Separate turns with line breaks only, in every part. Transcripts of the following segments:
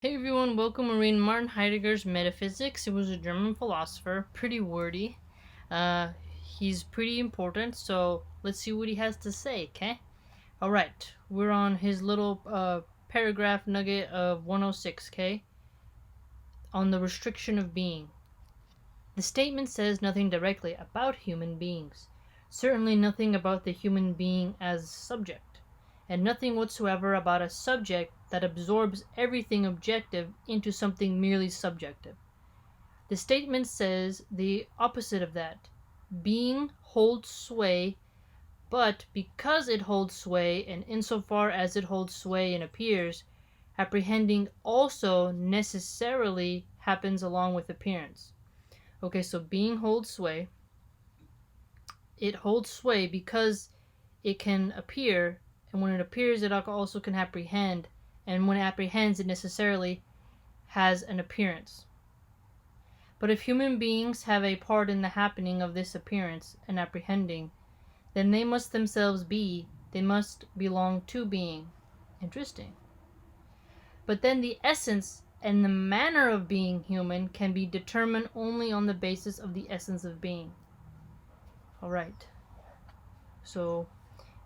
Hey everyone, welcome. We're reading Martin Heidegger's Metaphysics. He was a German philosopher, pretty wordy. He's pretty important, so let's see what he has to say, okay? Alright, we're on his little paragraph nugget of 106, okay? On the restriction of being. The statement says nothing directly about human beings, certainly nothing about the human being as subject, and nothing whatsoever about a subject that absorbs everything objective into something merely subjective. The statement says the opposite of that. Being holds sway, but because it holds sway, and insofar as it holds sway and appears, apprehending also necessarily happens along with appearance. Okay, so being holds sway. It holds sway because it can appear, and when it appears, it also can apprehend, and when it apprehends, it necessarily has an appearance. But if human beings have a part in the happening of this appearance and apprehending, then they must themselves be, they must belong to being. Interesting. But then the essence and the manner of being human can be determined only on the basis of the essence of being. Alright. So,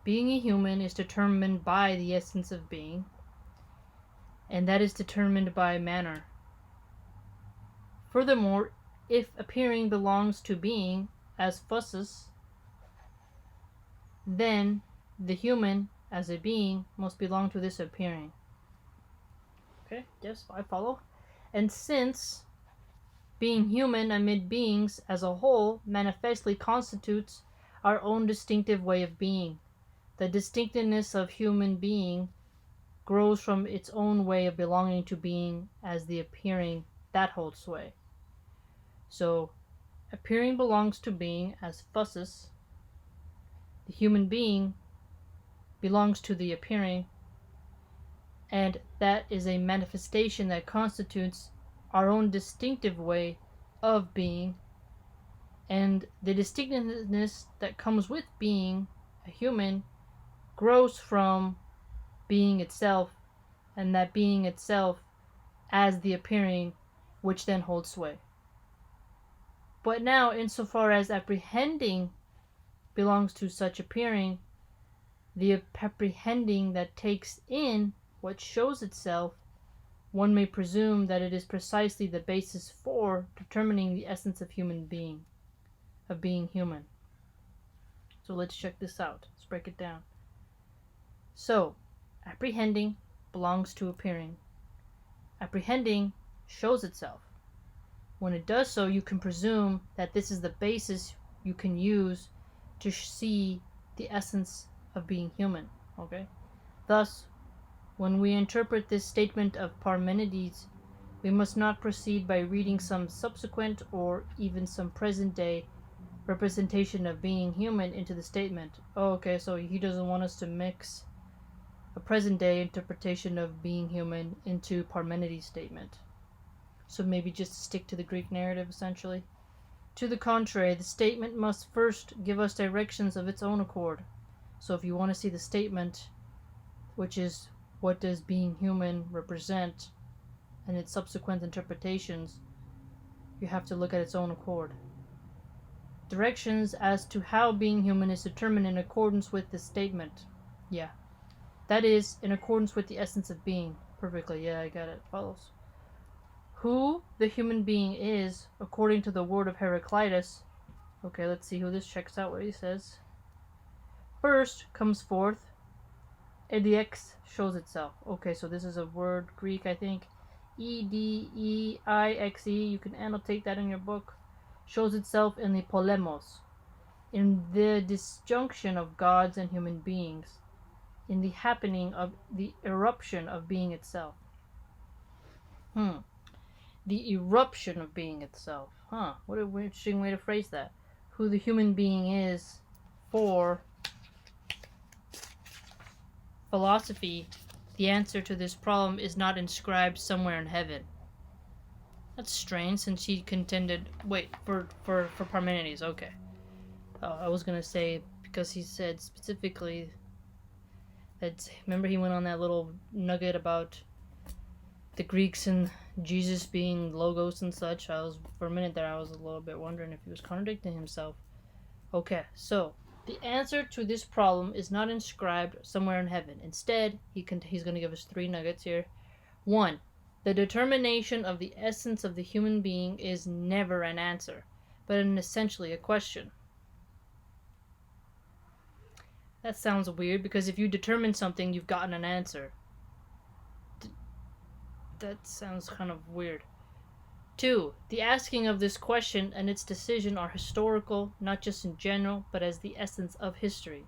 being a human is determined by the essence of being, and that is determined by manner. Furthermore, if appearing belongs to being, as physis, then the human, as a being, must belong to this appearing. Okay, yes, I follow. And since being human amid beings as a whole manifestly constitutes our own distinctive way of being, the distinctiveness of human being grows from its own way of belonging to being as the appearing that holds sway. So, appearing belongs to being as physis. The human being belongs to the appearing, and that is a manifestation that constitutes our own distinctive way of being, and the distinctiveness that comes with being a human grows from being itself, and that being itself as the appearing, which then holds sway. But now, insofar as apprehending belongs to such appearing, the apprehending that takes in what shows itself, one may presume that it is precisely the basis for determining the essence of human being, of being human. So let's check this out. Let's break it down. So, apprehending belongs to appearing. Apprehending shows itself. When it does so, you can presume that this is the basis you can use to see the essence of being human. Okay? Thus, when we interpret this statement of Parmenides, we must not proceed by reading some subsequent or even some present-day representation of being human into the statement. Oh, okay, so he doesn't want us to mix a present-day interpretation of being human into Parmenides' statement. So maybe just stick to the Greek narrative, essentially. To the contrary, the statement must first give us directions of its own accord. So if you want to see the statement, which is what does being human represent, and its subsequent interpretations, you have to look at its own accord. Directions as to how being human is determined in accordance with this statement. Yeah. That is, in accordance with the essence of being. Perfectly, yeah, I got it. Follows. Who the human being is, according to the word of Heraclitus. Okay, let's see who this checks out, what he says. First comes forth, ediex shows itself. Okay, so this is a word, Greek, I think. Edeixe, you can annotate that in your book. Shows itself in the polemos, in the disjunction of gods and human beings, in the happening of the eruption of being itself. The eruption of being itself. What an interesting way to phrase that. Who the human being is for philosophy, the answer to this problem is not inscribed somewhere in heaven. That's strange, since he contended... Wait, for Parmenides, okay. I was gonna say, because he said specifically that... Remember he went on that little nugget about the Greeks and Jesus being logos and such. For a minute there, I was a little bit wondering if he was contradicting himself. Okay, so the answer to this problem is not inscribed somewhere in heaven. Instead, he's going to give us 3 nuggets here. 1. The determination of the essence of the human being is never an answer, but essentially a question. That sounds weird, because if you determine something, you've gotten an answer. That sounds kind of weird. 2. The asking of this question and its decision are historical, not just in general, but as the essence of history.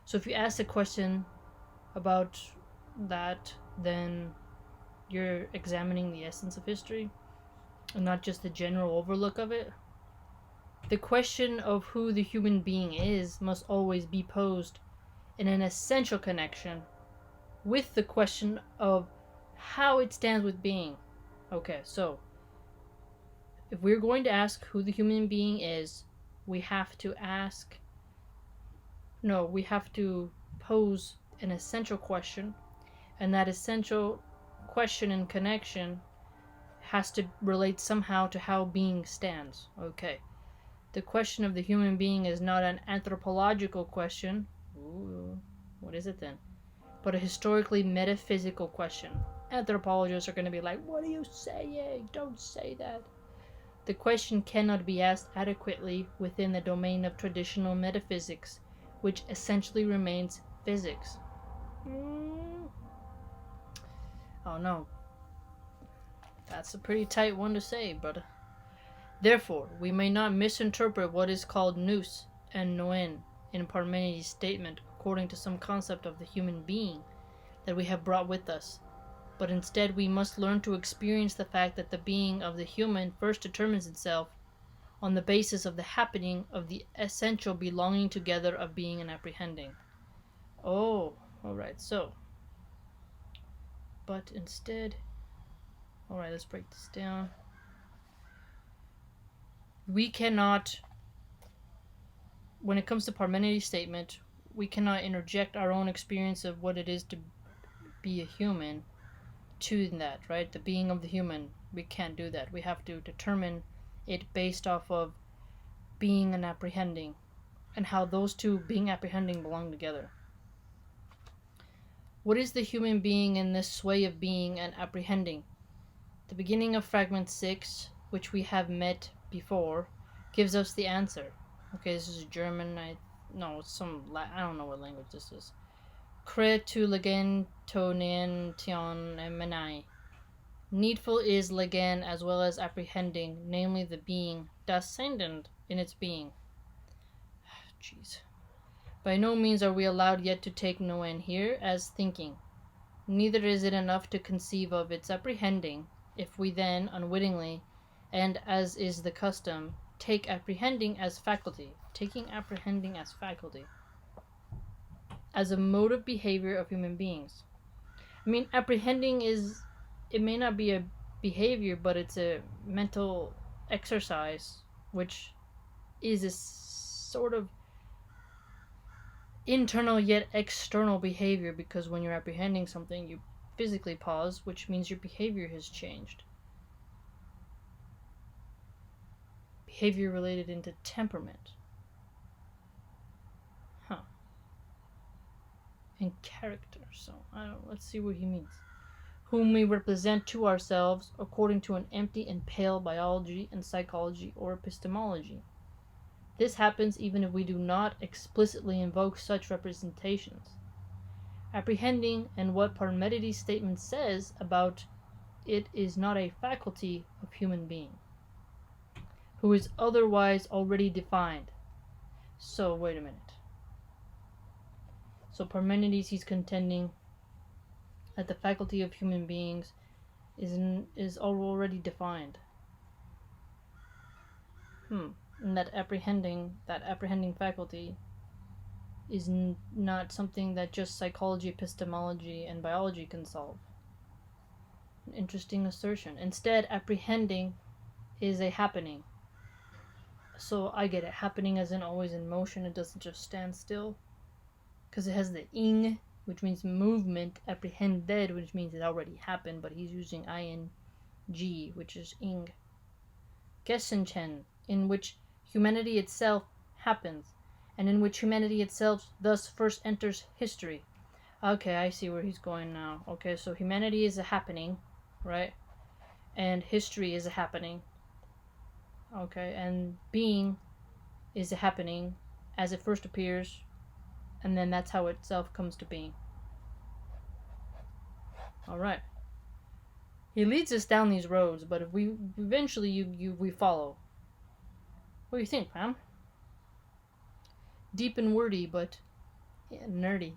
So if you ask a question about that, then you're examining the essence of history, and not just the general overlook of it. The question of who the human being is must always be posed in an essential connection with the question of how it stands with being. Okay, so if we're going to ask who the human being is, we have to pose an essential question, and that essential question and connection has to relate somehow to how being stands. Okay. The question of the human being is not an anthropological question. Ooh, what is it then? But a historically metaphysical question. Anthropologists are going to be like, what are you saying? Don't say that. The question cannot be asked adequately within the domain of traditional metaphysics, which essentially remains physics. Oh no. That's a pretty tight one to say, but... Therefore, we may not misinterpret what is called nous and noen in Parmenides' statement according to some concept of the human being that we have brought with us, but instead we must learn to experience the fact that the being of the human first determines itself on the basis of the happening of the essential belonging together of being and apprehending. Oh, alright, so. But instead... Alright, let's break this down. We cannot, when it comes to Parmenides' statement, we cannot interject our own experience of what it is to be a human to that, right? The being of the human, we can't do that. We have to determine it based off of being and apprehending, and how those two, being apprehending, belong together. What is the human being in this sway of being and apprehending? The beginning of fragment 6, which we have met before, gives us the answer. Okay, this is German. I don't know what language this is. Cre tu legen tonen tion emenai. Needful is legen as well as apprehending, namely the being, descendant in its being. Jeez. By no means are we allowed yet to take noen here as thinking. Neither is it enough to conceive of its apprehending, if we then, unwittingly, and as is the custom, take apprehending as faculty, as a mode of behavior of human beings. I mean, apprehending it may not be a behavior, but it's a mental exercise, which is a sort of internal yet external behavior, because when you're apprehending something, you physically pause, which means your behavior has changed. Behavior related into temperament. And character. So, let's see what he means. Whom we represent to ourselves according to an empty and pale biology and psychology or epistemology. This happens even if we do not explicitly invoke such representations. Apprehending and what Parmenides' statement says about it is not a faculty of human being, who is otherwise already defined. So, wait a minute. So Parmenides, he's contending that the faculty of human beings is already defined. And that apprehending faculty is not something that just psychology, epistemology, and biology can solve. An interesting assertion. Instead, apprehending is a happening. So I get it. Happening as in always in motion. It doesn't just stand still. Because it has the ing which means movement, apprehended, which means it already happened, but he's using ing, which is ing. Gessenchen, in which humanity itself happens, and in which humanity itself thus first enters history. Okay, I see where he's going now. Okay, so humanity is a happening, right? And history is a happening. Okay, and being is a happening as it first appears, and then that's how itself comes to being. All right. He leads us down these roads, but if we eventually we follow. What do you think, Pam? Deep and wordy, but nerdy.